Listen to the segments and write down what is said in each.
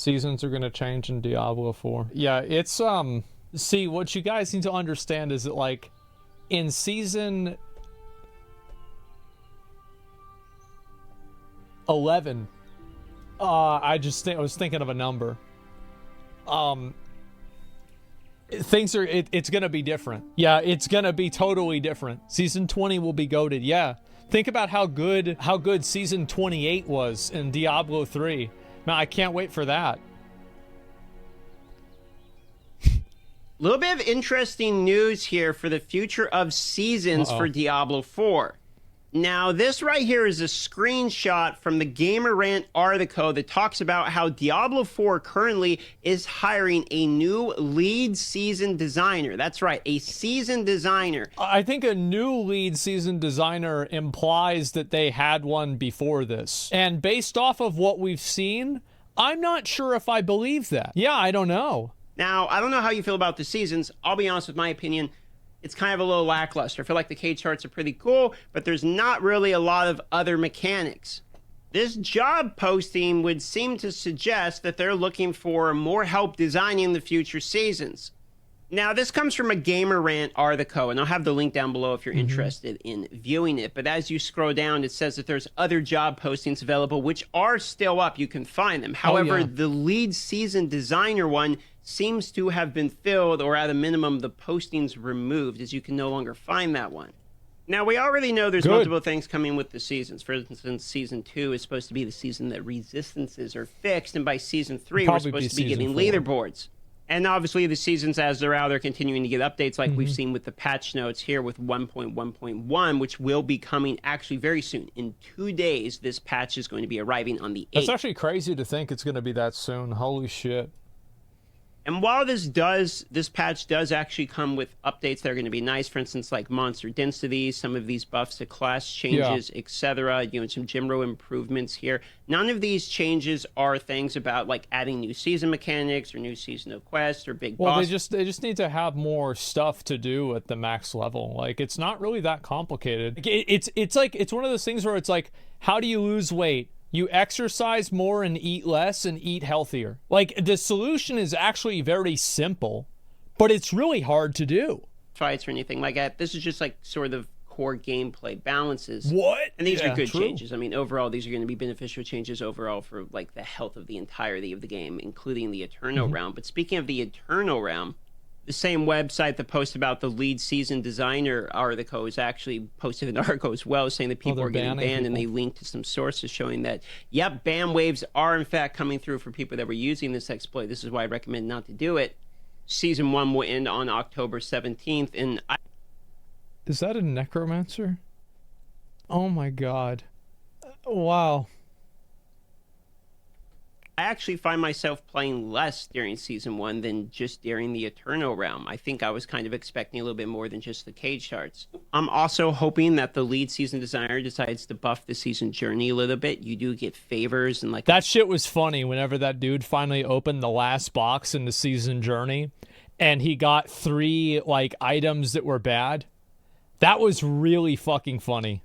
Seasons are going to change in Diablo 4. Yeah, it's, see, what you guys need to understand is that, like, in Season 11, I was thinking of a number. Things are, it's gonna be different. Yeah, it's gonna be totally different. Season 20 will be goated, yeah. Think about how good Season 28 was in Diablo 3. Man, I can't wait for that. A little bit of interesting news here for the future of seasons for Diablo 4. Now, this right here is a screenshot from the Gamer Rant article that talks about how Diablo 4 currently is hiring a new lead season designer. That's right, a season designer. I think a new lead season designer implies that they had one before this. And based off of what we've seen, I'm not sure if I believe that. Yeah, I don't know. Now, I don't know how you feel about the seasons. I'll be honest with my opinion. It's kind of a little lackluster. I feel like the cage charts are pretty cool, but there's not really a lot of other mechanics. This job posting would seem to suggest that they're looking for more help designing the future seasons. Now, this comes from a Gamer Rant article, and I'll have the link down below if you're interested in viewing it. But as you scroll down, it says that there's other job postings available, which are still up. You can find them. However, the lead season designer one seems to have been filled, or at a minimum, the postings removed, as you can no longer find that one. Now, we already know there's multiple things coming with the seasons. For instance, Season 2 is supposed to be the season that resistances are fixed, and by Season 3, we're supposed to be getting leaderboards. And obviously, the seasons, as they're out, they're continuing to get updates like we've seen with the patch notes here with 1.1.1, which will be coming actually very soon. In 2 days, this patch is going to be arriving on the 8th. It's actually crazy to think it's going to be that soon. Holy shit. And while this patch does actually come with updates that are going to be nice, for instance, like monster density, some of these buffs to class changes, etc., you know, some gym row improvements here. None of these changes are things about like adding new season mechanics or new seasonal quests or big boss. Well, they just need to have more stuff to do at the max level. Like, it's not really that complicated. It's one of those things where it's like, how do you lose weight? You exercise more and eat less and eat healthier. Like, the solution is actually very simple, but it's really hard to do. Fights or anything like that. This is just like sort of core gameplay balances. What? And these are good changes. I mean, overall, these are going to be beneficial changes overall for like the health of the entirety of the game, including the Eternal Realm. But speaking of the Eternal Realm, the same website that posts about the lead season designer article is actually posted an article as well saying that people are getting banned, and they linked to some sources showing that, yep, ban waves are in fact coming through for people that were using this exploit. This is why I recommend not to do it. Season 1 will end on October 17th, and Is that a necromancer? Oh my god. Wow. I actually find myself playing less during Season 1 than just during the Eternal Realm. I think I was kind of expecting a little bit more than just the cage charts. I'm also hoping that the lead season designer decides to buff the season journey a little bit. You do get favors and like... That shit was funny whenever that dude finally opened the last box in the season journey and he got 3, like, items that were bad. That was really fucking funny.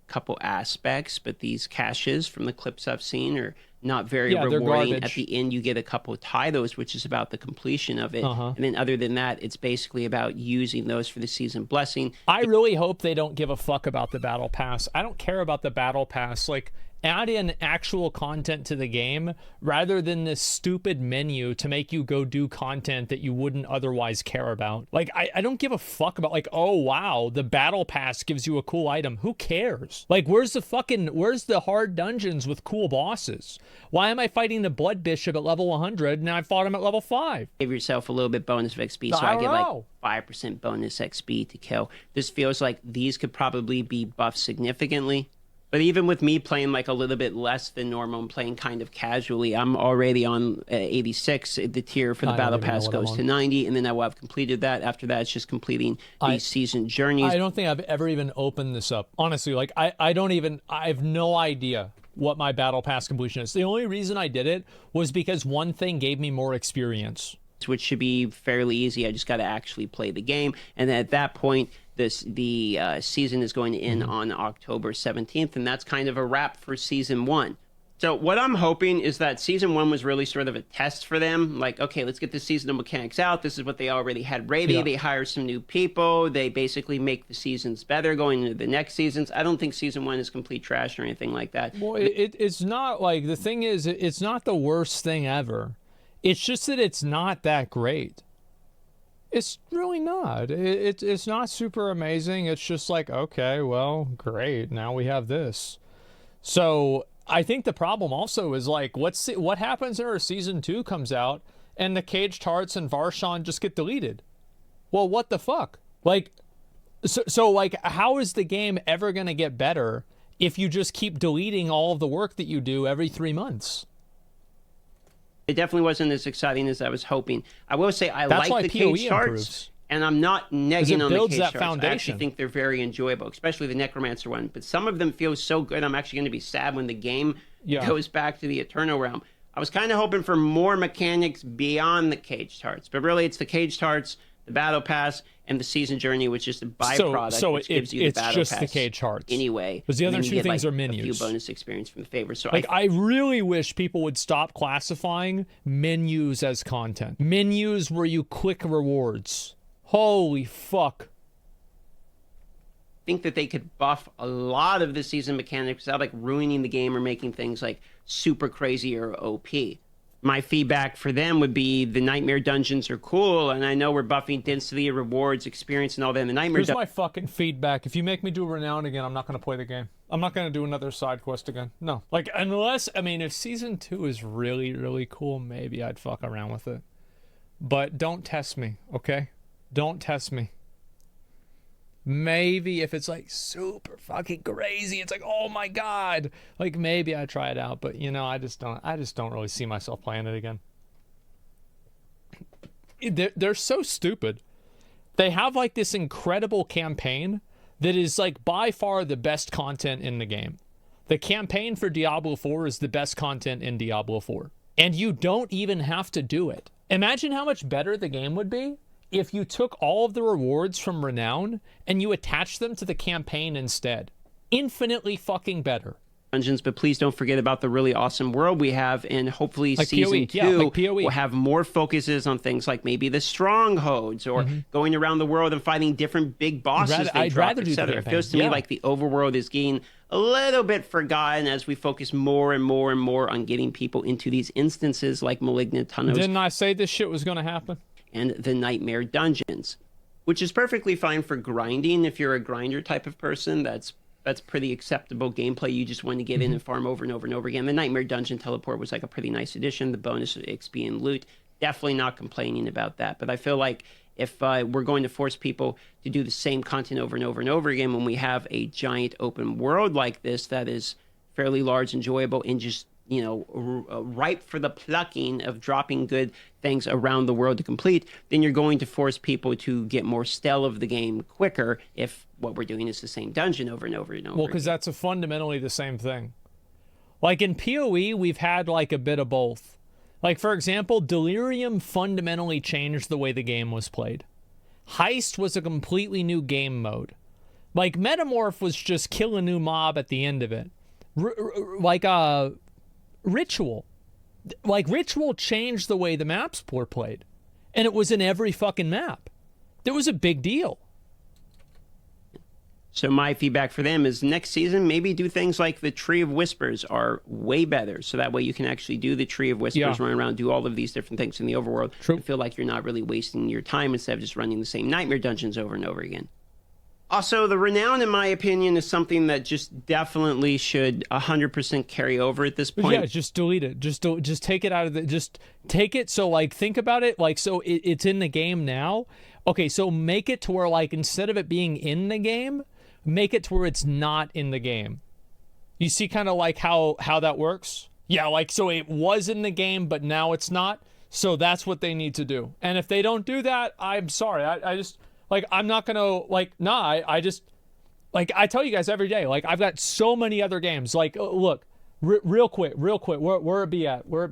Couple aspects, but these caches from the clips I've seen are not very rewarding. At the end, you get a couple of titles, which is about the completion of it. And then other than that, it's basically about using those for the season blessing. I really hope they don't give a fuck about the battle pass. I don't care about the battle pass. Like, add in actual content to the game rather than this stupid menu to make you go do content that you wouldn't otherwise care about. Like, I don't give a fuck about, like, oh wow, the battle pass gives you a cool item. Who cares? Like, where's the hard dungeons with cool bosses? Why am I fighting the Blood Bishop at level 100 and I fought him at level 5? Give yourself a little bit bonus of XP, so I get like 5% bonus XP to kill. This feels like these could probably be buffed significantly. But even with me playing like a little bit less than normal and playing kind of casually, I'm already on 86. The tier for the battle pass goes to 90, and then I will have completed that. After that, it's just completing these season journeys. I don't think I've ever even opened this up. Honestly, like, I have no idea what my battle pass completion is. The only reason I did it was because one thing gave me more experience. Which should be fairly easy. I just got to actually play the game. And then at that point, the season is going to end on October 17th, and that's kind of a wrap for Season 1. So what I'm hoping is that season 1 was really sort of a test for them. Like, okay, let's get this season of mechanics out. This is what they already had ready. Yeah. They hire some new people. They basically make the seasons better going into the next seasons. I don't think season 1 is complete trash or anything like that. Well, it's not like, the thing is, it's not the worst thing ever. It's just that it's not that great. It's really not. It's not super amazing. It's just like, okay, well, great. Now we have this. So I think the problem also is like, what happens if season 2 comes out and the Caged Hearts and Varshan just get deleted? Well, what the fuck? Like, so like, how is the game ever going to get better if you just keep deleting all of the work that you do every 3 months? It definitely wasn't as exciting as I was hoping. I will say I That's like the why PoE Caged Hearts. improves. And I'm not negging on the builds Caged that Hearts. I actually foundation. think they're very enjoyable, especially the Necromancer one. But some of them feel so good, I'm actually going to be sad when the game goes back to the Eternal Realm. I was kind of hoping for more mechanics beyond the Caged Hearts. But really, it's the Caged Hearts, the Battle Pass, and the Season Journey, which is the byproduct, so which gives you the Battle just Pass the Caged Hearts. Anyway. Because the other And then two you get, things like, are menus. a few bonus experience from the favor. So like, I really wish people would stop classifying menus as content. Menus where you click rewards. Holy fuck. think that they could buff a lot of the season mechanics without like ruining the game or making things like super crazy or OP. My feedback for them would be the Nightmare Dungeons are cool, and I know we're buffing density, rewards, experience, and all that in the Nightmare Here's my fucking feedback. If you make me do Renown again, I'm not going to play the game. I'm not going to do another side quest again. No. Like, unless, I mean, if Season 2 is really, really cool, maybe I'd fuck around with it. But don't test me, okay? Don't test me. Maybe if it's like super fucking crazy, it's like, oh my god, like maybe I try it out, but you know, I just don't really see myself playing it again. They're so stupid. They have like this incredible campaign that is like by far the best content in the game. The campaign for Diablo 4 is the best content in Diablo 4, and you don't even have to do it. Imagine how much better the game would be if you took all of the rewards from Renown and you attached them to the campaign instead. Infinitely fucking better. Dungeons, but please don't forget about the really awesome world we have, and hopefully like season PoE. 2 Yeah, like PoE. will have more focuses on things like maybe the strongholds or going around the world and fighting different big bosses. I'd rather do the It campaign. feels to me like the overworld is getting a little bit forgotten as we focus more and more and more on getting people into these instances like Malignant Tunnels. Didn't I say this shit was going to happen? And the Nightmare Dungeons, which is perfectly fine for grinding if you're a grinder type of person. That's pretty acceptable gameplay. You just want to get in and farm over and over and over again. The Nightmare Dungeon Teleport was like a pretty nice addition. The bonus XP and loot, definitely not complaining about that. But I feel like if we're going to force people to do the same content over and over and over again when we have a giant open world like this that is fairly large, enjoyable, and just ripe for the plucking of dropping good things around the world to complete, then you're going to force people to get more stale of the game quicker if what we're doing is the same dungeon over and over and over. Well, because that's fundamentally the same thing. Like in PoE, we've had like a bit of both. Like, for example, Delirium fundamentally changed the way the game was played. Heist was a completely new game mode. Like, Metamorph was just kill a new mob at the end of it. Ritual. Like, Ritual changed the way the maps were played. And it was in every fucking map. It was a big deal. So my feedback for them is next season, maybe do things like the Tree of Whispers are way better. So that way you can actually do the Tree of Whispers, run around, do all of these different things in the overworld. And feel like you're not really wasting your time instead of just running the same Nightmare Dungeons over and over again. Also, the Renown, in my opinion, is something that just definitely should 100% carry over at this point. Yeah, just delete it. Just take it out of the... Just take it, so, like, think about it. Like, so it's in the game now. Okay, so make it to where, like, instead of it being in the game, make it to where it's not in the game. You see kind of, like, how that works? Yeah, like, so it was in the game, but now it's not. So that's what they need to do. And if they don't do that, I'm sorry. I just... Like, I'm not going to, like, I just, like, I tell you guys every day, like, I've got so many other games. Like, look, real quick, where it be at? Where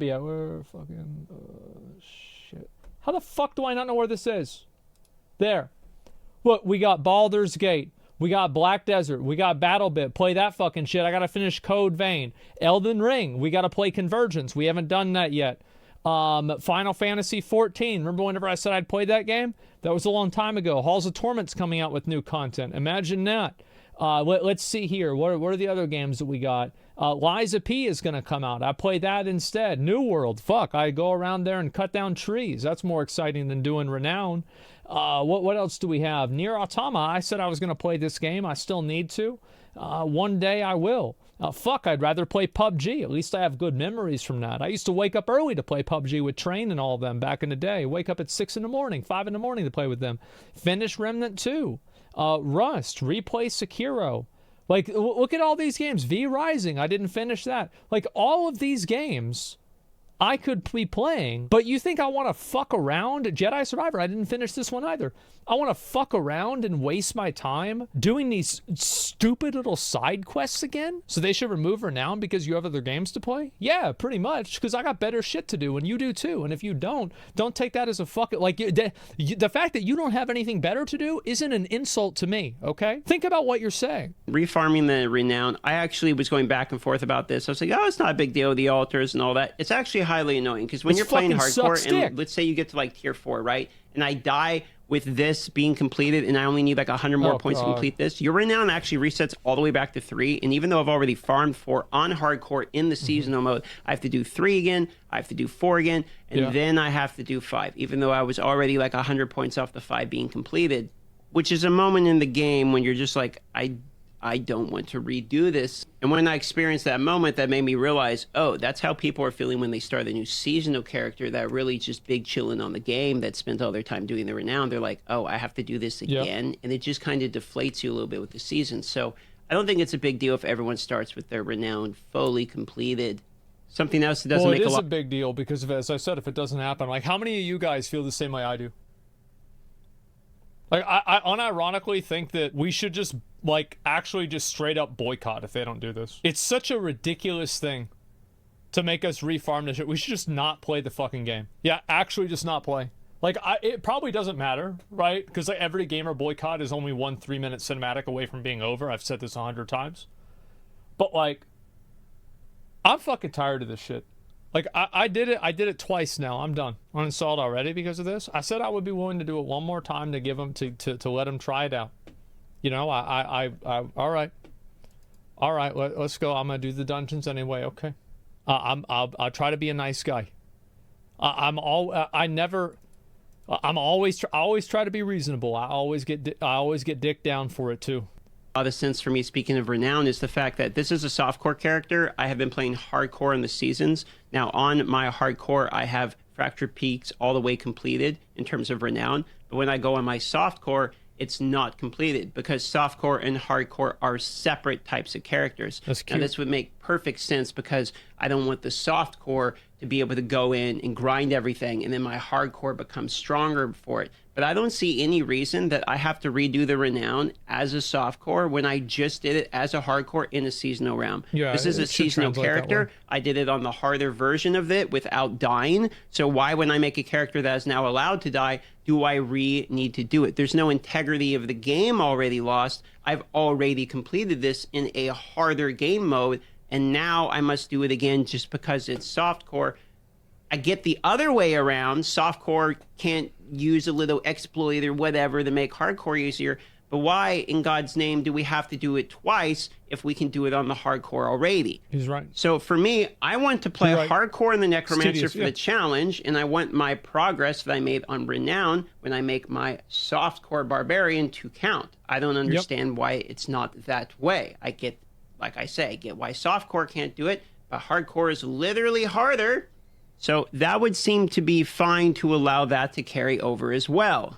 fucking, shit. How the fuck do I not know where this is? There. Look, we got Baldur's Gate. We got Black Desert. We got BattleBit. Play that fucking shit. I gotta finish Code Vein. Elden Ring. We gotta play Convergence. We haven't done that yet. Final Fantasy 14. Remember whenever I said I'd play that game? That was a long time ago. Halls of Torment's coming out with new content. Imagine that. Let's see here. What are the other games that we got? Liza P is going to come out. I play that instead. New World. Fuck, I go around there and cut down trees. That's more exciting than doing Renown. What else do we have? Nier Automata. I said I was going to play this game. I still need to. One day I will. Fuck, I'd rather play PUBG. At least I have good memories from that. I used to wake up early to play PUBG with Train and all of them back in the day. Wake up at 6 in the morning, 5 in the morning to play with them. Finish Remnant 2. Rust. Replay Sekiro. Like, look at all these games. V Rising. I didn't finish that. Like, all of these games I could be playing, but you think I want to fuck around? Jedi Survivor, I didn't finish this one either. I want to fuck around and waste my time doing these stupid little side quests again? So they should remove Renown because you have other games to play? Yeah, pretty much, because I got better shit to do, and you do too. And if you don't take that as a fucking, like, the fact that you don't have anything better to do isn't an insult to me, okay? Think about what you're saying. Refarming the Renown, I actually was going back and forth about this. I was like, oh, it's not a big deal, the altars and all that. It's actually highly annoying, because when you're playing hardcore, and let's say you get to like tier 4, right? And I die with this being completed, and I only need like 100 more points to complete this, your Renown actually resets all the way back to 3. And even though I've already farmed 4 on hardcore in the seasonal mode, I have to do 3 again, I have to do 4 again, and then I have to do 5, even though I was already like 100 points off the 5 being completed, which is a moment in the game when you're just like, I don't want to redo this. And when I experienced that moment, that made me realize, oh, that's how people are feeling when they start a new seasonal character that really just big chilling on the game, that spent all their time doing the Renown. They're like, oh, I have to do this again. And it just kind of deflates you a little bit with the season. So I don't think it's a big deal if everyone starts with their Renown fully completed. Something else that doesn't make a lot. It is a big deal because, as I said, if it doesn't happen, like, how many of you guys feel the same way I do? Like, I unironically think that we should just, like, actually just straight up boycott if they don't do this. It's such a ridiculous thing to make us refarm this shit. We should just not play the fucking game. Yeah, actually just not play. Like, it probably doesn't matter, right? Because, like, every gamer boycott is only 1 3-minute cinematic away from being over. I've said this 100 times. But, like, I'm fucking tired of this shit. Like, I did it twice now. I'm done. Uninstalled already because of this. I said I would be willing to do it one more time to give them, to let them try it out. You know, all right. All right, let's go. I'm going to do the dungeons anyway, okay? I'll try to be a nice guy. I always try to be reasonable. I always get dick down for it too. A lot of sense for me, speaking of Renown, is the fact that this is a softcore character. I have been playing hardcore in the seasons. Now, on my hardcore, I have Fractured Peaks all the way completed in terms of Renown. But when I go on my softcore, it's not completed because softcore and hardcore are separate types of characters. That's cute. And this would make perfect sense because I don't want the softcore to be able to go in and grind everything, and then my hardcore becomes stronger for it. But I don't see any reason that I have to redo the Renown as a softcore when I just did it as a hardcore in a seasonal realm. Yeah, this is a seasonal character. I did it on the harder version of it without dying. So why, when I make a character that is now allowed to die, do I need to do it? There's no integrity of the game already lost. I've already completed this in a harder game mode, and now I must do it again just because it's softcore. I get the other way around. Softcore can't use a little exploit or whatever to make hardcore easier. But why, in God's name, do we have to do it twice if we can do it on the hardcore already? He's right. So for me, I want to play hardcore in the Necromancer for the challenge, and I want my progress that I made on Renown when I make my softcore Barbarian to count. I don't understand why it's not that way. I get, like I say, I get why softcore can't do it, but hardcore is literally harder. So that would seem to be fine to allow that to carry over as well.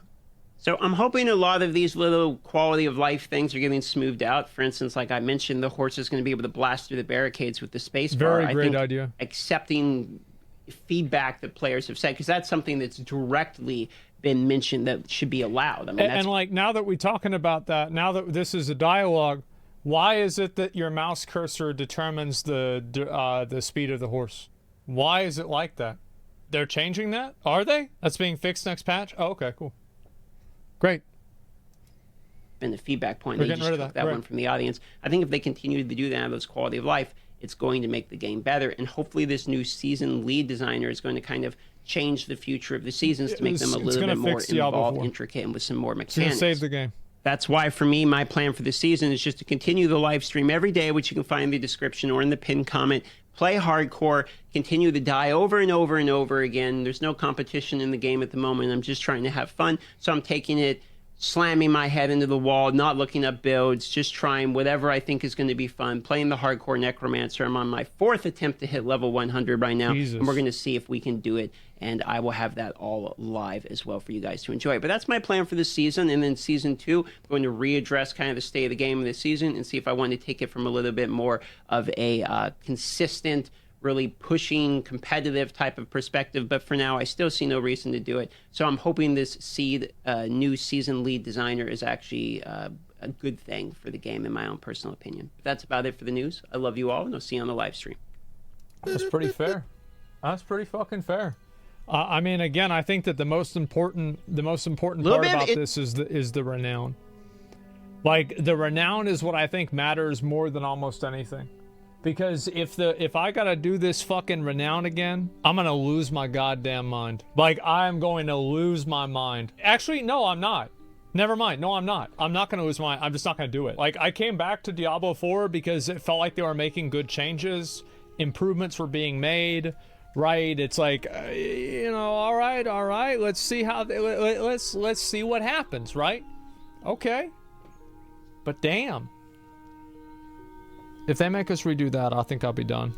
So I'm hoping a lot of these little quality of life things are getting smoothed out. For instance, like I mentioned, the horse is going to be able to blast through the barricades with the space bar. Very great idea. Accepting feedback that players have said, because that's something that's directly been mentioned that should be allowed. I mean, and like, now that we're talking about that, now that this is a dialogue, why is it that your mouse cursor determines the speed of the horse? Why is it like that? They're changing that? Are they? That's being fixed next patch? Oh, okay, cool. Great. been the feedback point. We're They getting just rid of took that, right. one from the audience. I think if they continue to do that, those quality of life, it's going to make the game better. And hopefully this new season lead designer is going to kind of change the future of the seasons to make them a little bit more involved, intricate, and with some more mechanics. It's going to save the game. That's why, for me, my plan for the season is just to continue the live stream every day, which you can find in the description or in the pinned comment. Play hardcore, continue to die over and over and over again. There's no competition in the game at the moment. I'm just trying to have fun. So I'm taking it, slamming my head into the wall, not looking up builds, just trying whatever I think is going to be fun. Playing the hardcore necromancer. I'm on my 4th attempt to hit level 100 right now. Jesus. And we're going to see if we can do it. And I will have that all live as well for you guys to enjoy. But that's my plan for this season. And then season 2, I'm going to readdress kind of the state of the game of this season and see if I want to take it from a little bit more of a consistent, really pushing, competitive type of perspective. But for now, I still see no reason to do it. So I'm hoping this new season lead designer is actually a good thing for the game, in my own personal opinion. But that's about it for the news. I love you all, and I'll see you on the live stream. That's pretty fair. That's pretty fucking fair. I mean, again, I think that the most important part about this is the renown. Like, the renown is what I think matters more than almost anything. Because if I gotta do this fucking renown again, I'm gonna lose my goddamn mind. Like, I'm going to lose my mind. Actually, no, I'm not. Never mind. No, I'm not. I'm not gonna lose my mind. I'm just not gonna do it. Like, I came back to Diablo 4 because it felt like they were making good changes. Improvements were being made. Right, it's like, you know, all right, let's see how let's see what happens, right? Okay, but damn, if they make us redo that, I think I'll be done.